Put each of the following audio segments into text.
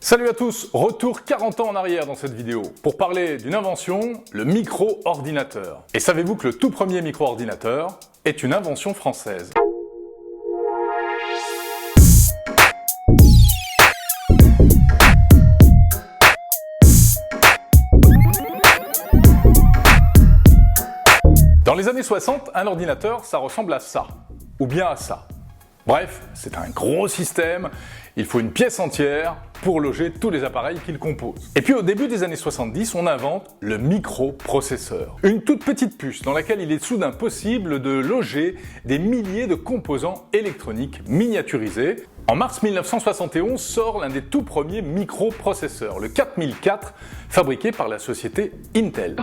Salut à tous, retour 40 ans en arrière dans cette vidéo pour parler d'une invention, le micro-ordinateur. Et savez-vous que le tout premier micro-ordinateur est une invention française? Dans les années 60, un ordinateur, ça ressemble à ça, ou bien à ça. Bref, c'est un gros système, il faut une pièce entière pour loger tous les appareils qu'il compose. Et puis au début des années 70, on invente le microprocesseur. Une toute petite puce dans laquelle il est soudain possible de loger des milliers de composants électroniques miniaturisés. En mars 1971 sort l'un des tout premiers microprocesseurs, le 4004, fabriqué par la société Intel.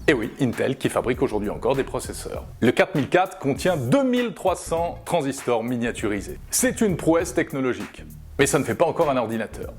Et oui, Intel qui fabrique aujourd'hui encore des processeurs. Le 4004 contient 2300 transistors miniaturisés. C'est une prouesse technologique. Mais ça ne fait pas encore un ordinateur.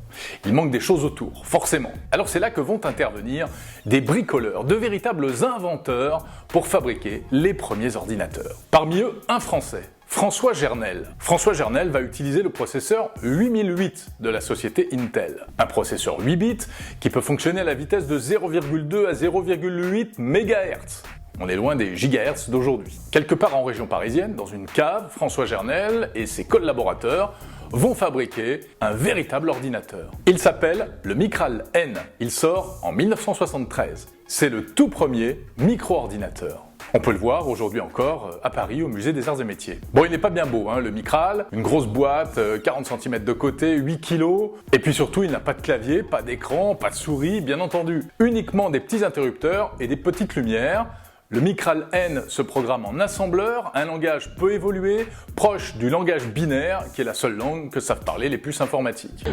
Il manque des choses autour, forcément. Alors c'est là que vont intervenir des bricoleurs, de véritables inventeurs pour fabriquer les premiers ordinateurs. Parmi eux, un Français, François Gernel. François Gernel va utiliser le processeur 8008 de la société Intel. Un processeur 8 bits qui peut fonctionner à la vitesse de 0,2 à 0,8 MHz. On est loin des gigahertz d'aujourd'hui. Quelque part en région parisienne, dans une cave, François Gernel et ses collaborateurs vont fabriquer un véritable ordinateur. Il s'appelle le Micral N. Il sort en 1973. C'est le tout premier micro-ordinateur. On peut le voir aujourd'hui encore à Paris au musée des Arts et Métiers. Bon, il n'est pas bien beau, hein, le Micral, une grosse boîte, 40 cm de côté, 8 kg, et puis surtout il n'a pas de clavier, pas d'écran, pas de souris, bien entendu. Uniquement des petits interrupteurs et des petites lumières. Le Micral N se programme en assembleur, un langage peu évolué, proche du langage binaire, qui est la seule langue que savent parler les puces informatiques.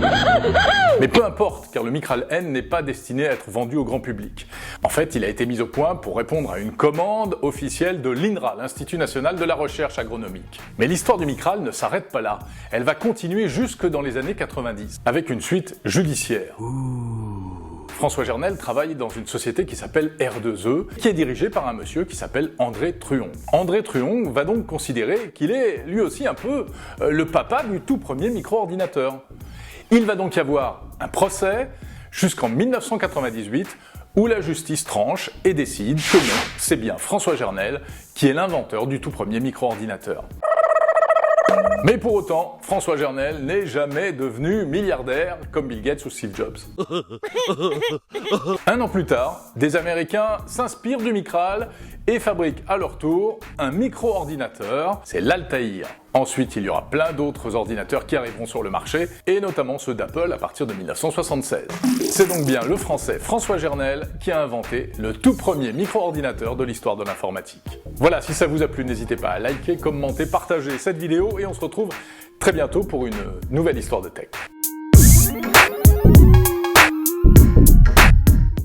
Mais peu importe, car le Micral N n'est pas destiné à être vendu au grand public. En fait, il a été mis au point pour répondre à une commande officielle de l'INRA, l'Institut National de la Recherche Agronomique. Mais l'histoire du Micral ne s'arrête pas là. Elle va continuer jusque dans les années 90, avec une suite judiciaire. François Gernel travaille dans une société qui s'appelle R2E, qui est dirigée par un monsieur qui s'appelle André Truong. André Truong va donc considérer qu'il est lui aussi un peu le papa du tout premier micro-ordinateur. Il va donc y avoir un procès jusqu'en 1998 où la justice tranche et décide que non, c'est bien François Gernel qui est l'inventeur du tout premier micro-ordinateur. Mais pour autant, François Gernel n'est jamais devenu milliardaire comme Bill Gates ou Steve Jobs. Un an plus tard, des Américains s'inspirent du Micral et fabriquent à leur tour un micro-ordinateur, c'est l'Altaïr. Ensuite, il y aura plein d'autres ordinateurs qui arriveront sur le marché, et notamment ceux d'Apple à partir de 1976. C'est donc bien le Français François Gernel qui a inventé le tout premier micro-ordinateur de l'histoire de l'informatique. Voilà, si ça vous a plu, n'hésitez pas à liker, commenter, partager cette vidéo, et on se retrouve très bientôt pour une nouvelle histoire de tech.